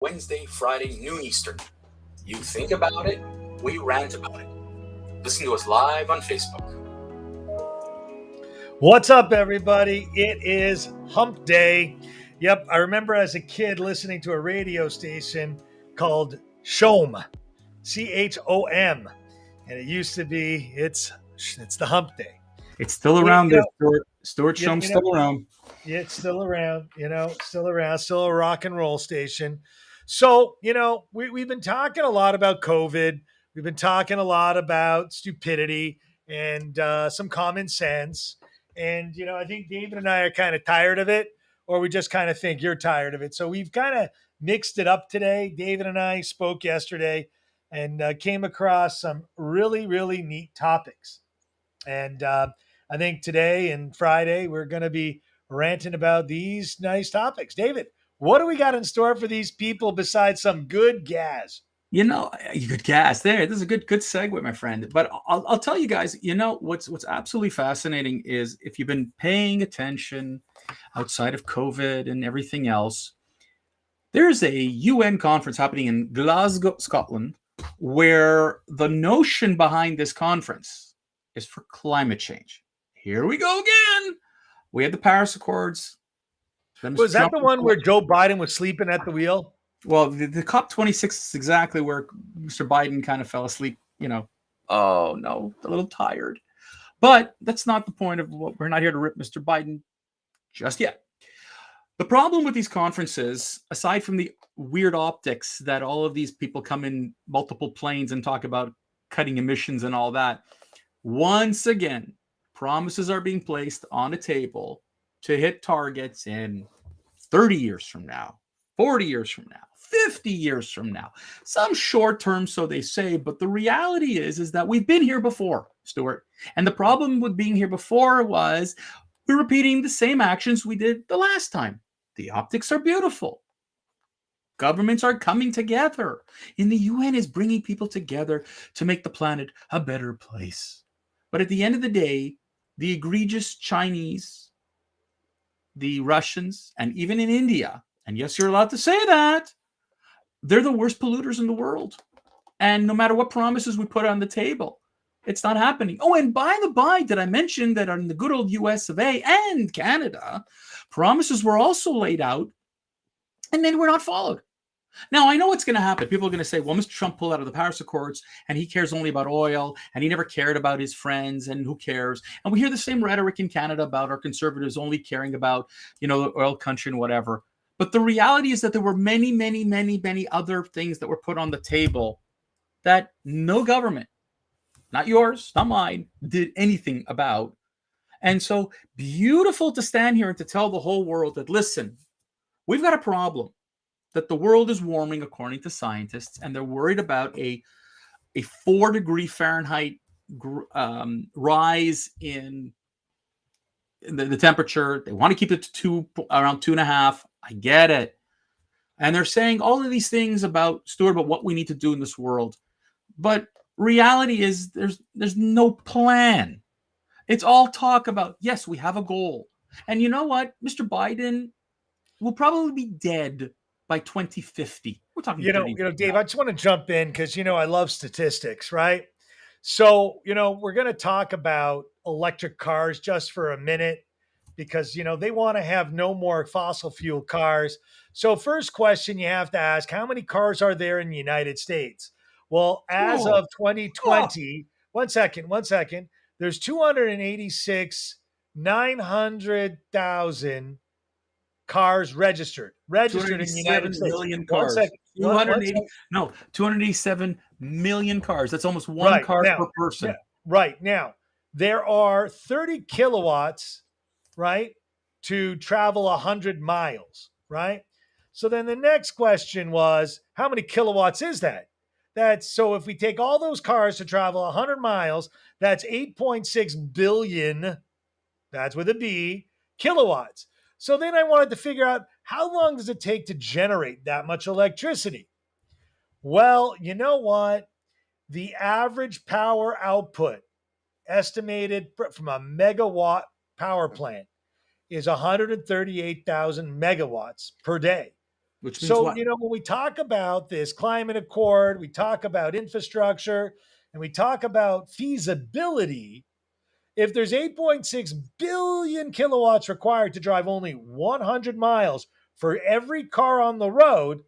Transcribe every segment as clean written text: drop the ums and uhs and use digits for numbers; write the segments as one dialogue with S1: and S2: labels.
S1: Wednesday, Friday, noon Eastern. You think about it, we rant about it. Listen to us live on Facebook.
S2: What's up, everybody? It is Hump Day. Yep, I remember as a kid listening to a radio station called Chom, CHOM, and it used to be it's the Hump Day.
S3: It's still
S2: Hey,
S3: around there, Stuart. Stuart
S2: you
S3: Shum's
S2: know,
S3: still around.
S2: it's still around. Still a rock and roll station. So we've been talking a lot about COVID. We've been talking a lot about stupidity and some common sense. And I think David and I are kind of tired of it, or we just kind of think you're tired of it. So we've kind of mixed it up today. David and I spoke yesterday and came across some really, really neat topics. And I think today and Friday, we're going to be ranting about these nice topics. David, what do we got in store for these people besides some good gas?
S3: You could gas there. This is a good segue, my friend. But I'll tell you guys. What's absolutely fascinating is if you've been paying attention outside of COVID and everything else, there's a UN conference happening in Glasgow, Scotland, where the notion behind this conference is for climate change. Here we go again. We had the Paris Accords.
S2: Was that the one where Joe Biden was sleeping at the wheel?
S3: Well, the COP26 is exactly where Mr. Biden kind of fell asleep, oh no, a little tired. But that's not the point of what we're not here to rip Mr. Biden just yet. The problem with these conferences, aside from the weird optics that all of these people come in multiple planes and talk about cutting emissions and all that, once again, promises are being placed on a table to hit targets in 30 years from now, 40 years from now, 50 years from now. Some short term, so they say, but the reality is that we've been here before, Stuart. And the problem with being here before was we're repeating the same actions we did the last time. The optics are beautiful. Governments are coming together. And the UN is bringing people together to make the planet a better place. But at the end of the day, the egregious Chinese, the Russians, and even in India, and yes, you're allowed to say that, they're the worst polluters in the world. And no matter what promises we put on the table, it's not happening. Oh, and by the by, did I mention that in the good old US of A and Canada, promises were also laid out and then were not followed. Now, I know what's going to happen. People are going to say, well, Mr. Trump pulled out of the Paris Accords and he cares only about oil and he never cared about his friends and who cares? And we hear the same rhetoric in Canada about our conservatives only caring about, the oil country and whatever. But the reality is that there were many, many, many, many other things that were put on the table that no government, not yours, not mine, did anything about. And so beautiful to stand here and to tell the whole world that, listen, we've got a problem. That the world is warming according to scientists, and they're worried about a 4-degree Fahrenheit rise in the temperature. They want to keep it to around 2.5. I get it. And they're saying all of these things about Stuart, about what we need to do in this world. But reality is there's no plan. It's all talk about, yes, we have a goal. And you know what? Mr. Biden will probably be dead by 2050. We're talking,
S2: Dave, I just want to jump in because, I love statistics, right? So, we're going to talk about electric cars just for a minute because, they want to have no more fossil fuel cars. So first question you have to ask, how many cars are there in the United States? Well, as of 2020, one second, there's 900,000 cars registered in the United States.
S3: Million cars. 287 million cars. That's almost one car per person.
S2: Right. Now, there are 30 kilowatts, right, to travel 100 miles, right? So then the next question was, how many kilowatts is that? So if we take all those cars to travel 100 miles, that's 8.6 billion, that's with a B, kilowatts. So then I wanted to figure out, how long does it take to generate that much electricity? Well, you know what? The average power output estimated from a megawatt power plant is 138,000 megawatts per day.
S3: Which means
S2: So,
S3: what?
S2: when we talk about this climate accord, we talk about infrastructure, and we talk about feasibility. If there's 8.6 billion kilowatts required to drive only 100 miles for every car on the road,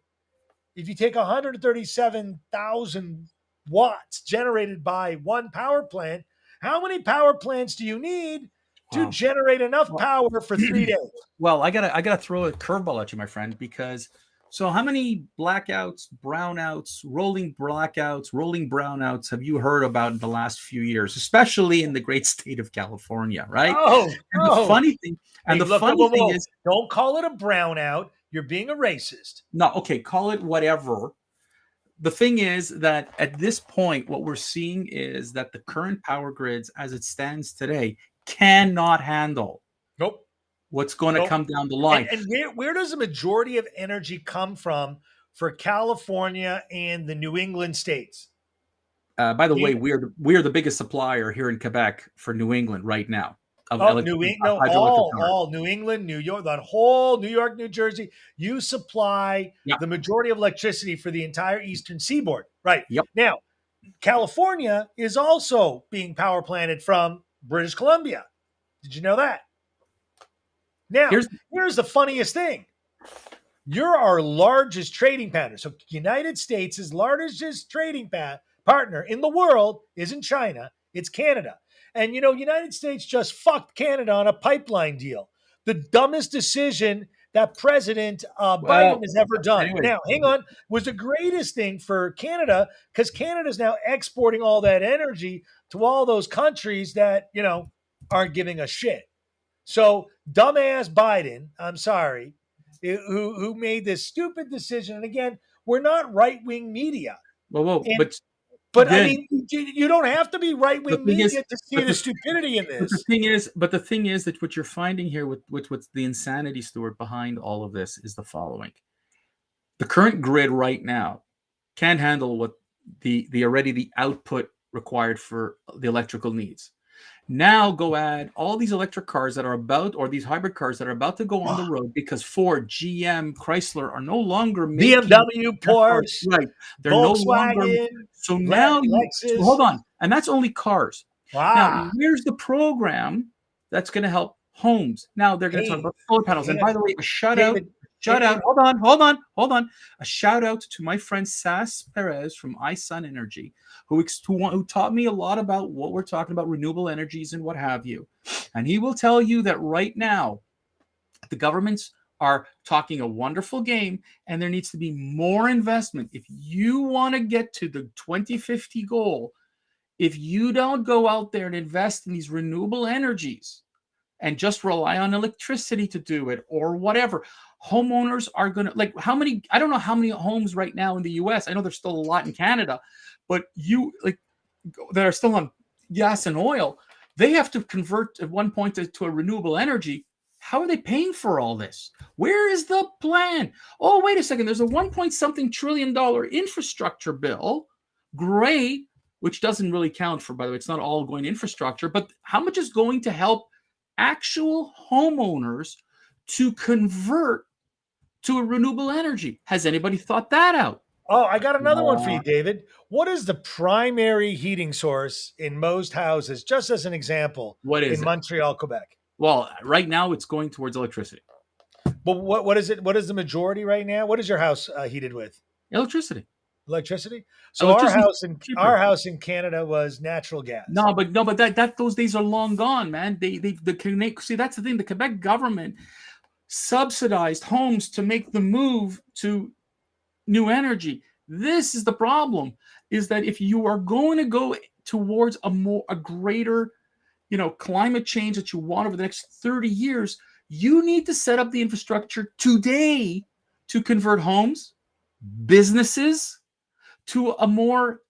S2: if you take 137,000 watts generated by one power plant, how many power plants do you need to
S3: Wow.
S2: generate enough
S3: Well,
S2: power for 3 days?
S3: Well, I gotta throw a curveball at you, my friend, because so how many blackouts, brownouts, rolling blackouts, rolling brownouts have you heard about in the last few years, especially in the great state of California, right?
S2: Oh,
S3: And the
S2: oh.
S3: funny thing,
S2: Hey,
S3: and the
S2: look,
S3: funny thing is,
S2: don't call it a brownout. You're being a racist.
S3: no, okay, call it whatever. The thing is that at this point, what we're seeing is that the current power grids, as it stands today, cannot handle
S2: Nope.
S3: what's going to
S2: Nope.
S3: come down the line.
S2: And where does the majority of energy come from for California and the New England states?
S3: By the way, we are the biggest supplier here in Quebec for New England right now of
S2: New England, no,
S3: hydroelectric power.
S2: all New England, New York, that whole New York, New Jersey. You supply
S3: Yeah.
S2: the majority of electricity for the entire eastern seaboard, right?
S3: Yep.
S2: Now, California is also being power planted from British Columbia. Did you know that? Now, here's the funniest thing. You're our largest trading partner. So, United States' largest trading partner in the world isn't China, it's Canada. And, United States just fucked Canada on a pipeline deal. The dumbest decision that President Biden has ever done.
S3: Anyway.
S2: Now, hang on, was the greatest thing for Canada because Canada is now exporting all that energy to all those countries that, aren't giving a shit. So, dumbass Biden, I'm sorry, who made this stupid decision. And again, we're not right-wing media.
S3: Whoa,
S2: but
S3: again,
S2: I mean, you don't have to be right-wing media to see the stupidity in this.
S3: But the thing is that what you're finding here with what's the insanity, Stuart, behind all of this is the following. The current grid right now can't handle what the output required for the electrical needs. Now go add all these electric cars that are or these hybrid cars that are about to go on the road because Ford, GM, Chrysler are no longer making
S2: BMW, Porsche,
S3: right. They're
S2: Volkswagen,
S3: no longer. So now hold on, and that's only cars.
S2: Wow.
S3: Now where's the program that's going to help homes? Now they're going to talk about solar panels. And by the way, a shout out. Hold on. A shout out to my friend Sass Perez from iSun Energy, who taught me a lot about what we're talking about, renewable energies and what have you. And he will tell you that right now, the governments are talking a wonderful game, and there needs to be more investment. If you want to get to the 2050 goal, if you don't go out there and invest in these renewable energies and just rely on electricity to do it or whatever, homeowners are going to I don't know how many homes right now in the US. I know there's still a lot in Canada, but that are still on gas and oil. They have to convert at one point to a renewable energy. How are they paying for all this? Where is the plan? Oh, wait a second. There's a $1.something trillion infrastructure bill. Great. Which doesn't really count for, by the way, it's not all going to infrastructure, but how much is going to help actual homeowners to convert to a renewable energy? Has anybody thought that out?
S2: Oh, I got another one for you, David. What is the primary heating source in most houses, just as an example, in Montreal, Quebec?
S3: Well, right now it's going towards electricity.
S2: But what is it? What is the majority right now? What is your house heated with?
S3: Electricity.
S2: So our house in Canada was natural gas.
S3: No, but that those days are long gone, man. See, that's the thing. The Quebec government subsidized homes to make the move to new energy. This is the problem: is that if you are going to go towards a greater, climate change that you want over the next 30 years, you need to set up the infrastructure today to convert homes, businesses, to a more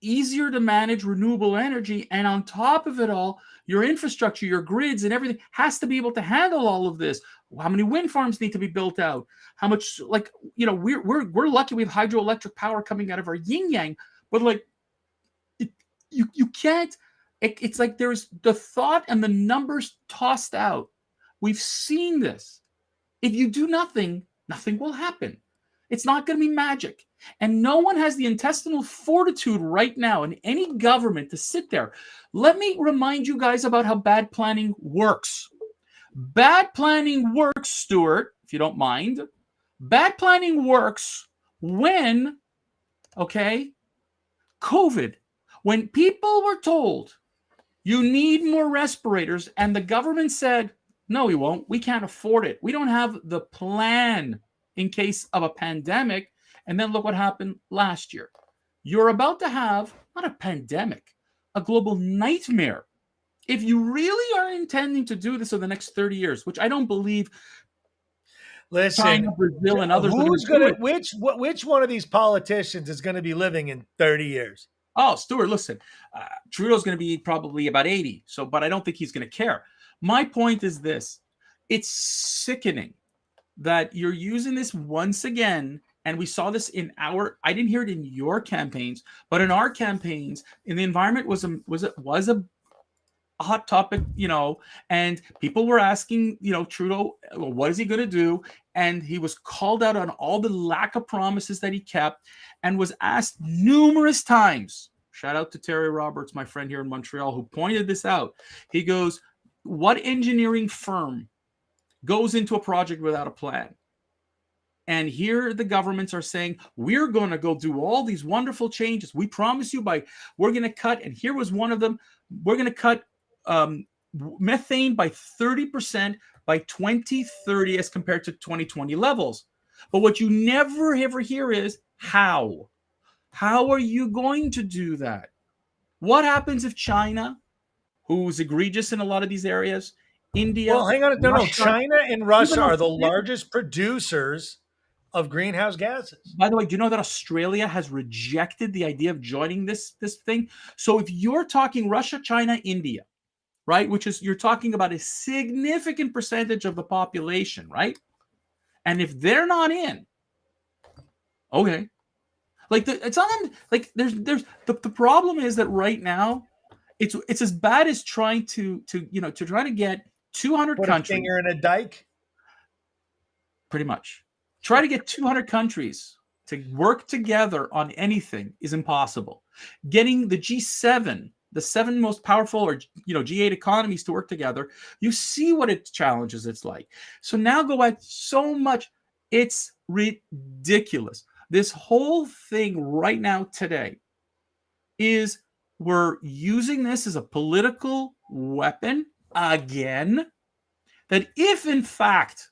S3: easier to manage renewable energy. And on top of it all, your infrastructure, your grids and everything has to be able to handle all of this. How many wind farms need to be built out? How much, we're lucky we have hydroelectric power coming out of our yin yang, but you can't, it's like there's the thought and the numbers tossed out. We've seen this. If you do nothing, nothing will happen. It's not going to be magic. And no one has the intestinal fortitude right now in any government to sit there. Let me remind you guys about how bad planning works. Bad planning works, Stuart, if you don't mind. Bad planning works when, okay, COVID, when people were told you need more respirators and the government said, no, we won't. We can't afford it. We don't have the plan in case of a pandemic. And then look what happened last year. You're about to have, not a pandemic, a global nightmare. If you really are intending to do this in the next 30 years, which I don't believe China, Brazil, and others
S2: who's going to, which one of these politicians is going to be living in 30 years?
S3: Oh, Stuart, listen, Trudeau's going to be probably about 80. So, but I don't think he's going to care. My point is this. It's sickening that you're using this once again. And we saw this in I didn't hear it in your campaigns, but in our campaigns, in the environment was a hot topic, and people were asking, Trudeau, well, what is he going to do? And he was called out on all the lack of promises that he kept and was asked numerous times. Shout out to Terry Roberts, my friend here in Montreal, who pointed this out. He goes, what engineering firm goes into a project without a plan? And here the governments are saying, we're going to go do all these wonderful changes. We promise you we're going to cut, and here was one of them, we're going to cut methane by 30% by 2030 as compared to 2020 levels. But what you never ever hear is how. How are you going to do that? What happens if China, who's egregious in a lot of these areas, India...
S2: Well, hang on. No. China and Russia are the largest producers of greenhouse gases.
S3: By the way, do you know that Australia has rejected the idea of joining this thing? So if you're talking Russia, China, India, right, which is, you're talking about a significant percentage of the population, right? And if they're not in, okay, it's not like there's the problem is that right now it's as bad as trying to try to get 200
S2: Put
S3: countries.
S2: A finger in a dike.
S3: Pretty much. Try to get 200 countries to work together on anything is impossible. Getting the G7, the 7 most powerful or G8 economies to work together, you see what it challenges it's like. So now go at so much. It's ridiculous. This whole thing right now today is we're using this as a political weapon again, that if in fact,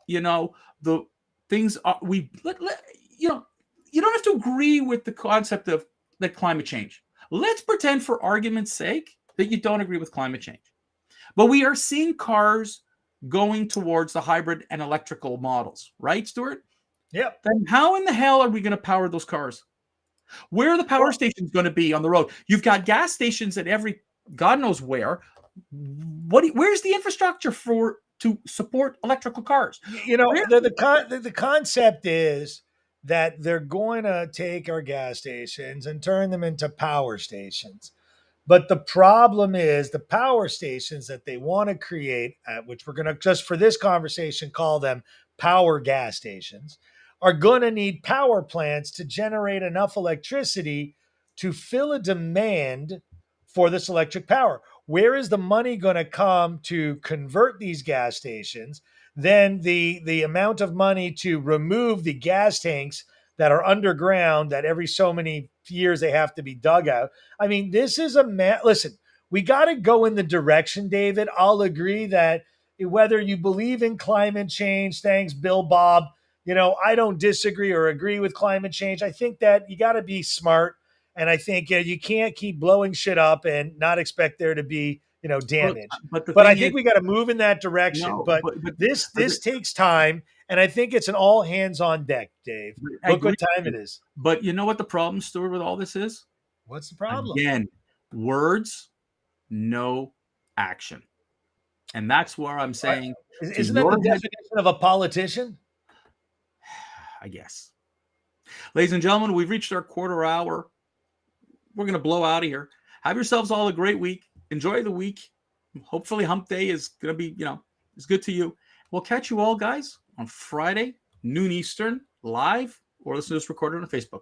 S3: the things are, you don't have to agree with the concept of the climate change. Let's pretend for argument's sake that you don't agree with climate change. But we are seeing cars going towards the hybrid and electrical models, right, Stuart?
S2: Yep.
S3: Then how in the hell are we going to power those cars? Where are the power stations going to be on the road? You've got gas stations at every, God knows where. Where's the infrastructure to support electrical cars?
S2: The concept is that they're going to take our gas stations and turn them into power stations. But the problem is the power stations that they want to create, which we're going to, just for this conversation, call them power gas stations, are going to need power plants to generate enough electricity to fill a demand for this electric power. Where is the money going to come to convert these gas stations? Then the amount of money to remove the gas tanks that are underground, that every so many years they have to be dug out. I mean, this is listen, we got to go in the direction, David. I'll agree that whether you believe in climate change, thanks, Bill Bob, I don't disagree or agree with climate change. I think that you got to be smart. And I think you can't keep blowing shit up and not expect there to be, damage. But I think we got to move in that direction. No, but this takes time. And I think it's an all hands on deck, Dave. Look what time it is.
S3: But you know what the problem, Stuart, with all this is?
S2: What's the problem?
S3: Again, words, no action. And that's where I'm saying.
S2: Isn't that the definition of a politician?
S3: I guess. Ladies and gentlemen, we've reached our quarter hour. We're going to blow out of here. Have yourselves all a great week. Enjoy the week. Hopefully hump day is going to be, is good to you. We'll catch you all, guys, on Friday, noon Eastern, live or listen to us recorded on Facebook.